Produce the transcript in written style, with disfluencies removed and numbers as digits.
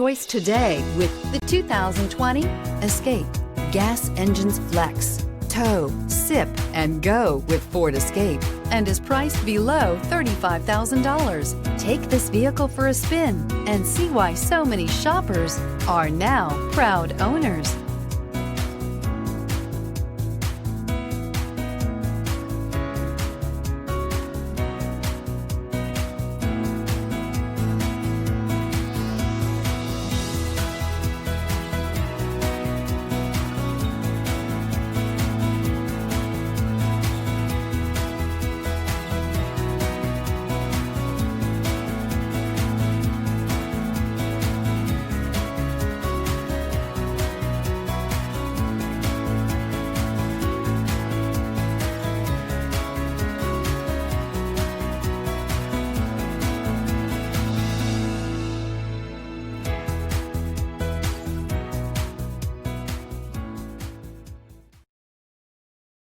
Choice today with the 2020 Escape. Gas engines flex, tow, sip, and go with Ford Escape, and is priced below $35,000. Take this vehicle for a spin and see why so many shoppers are now proud owners.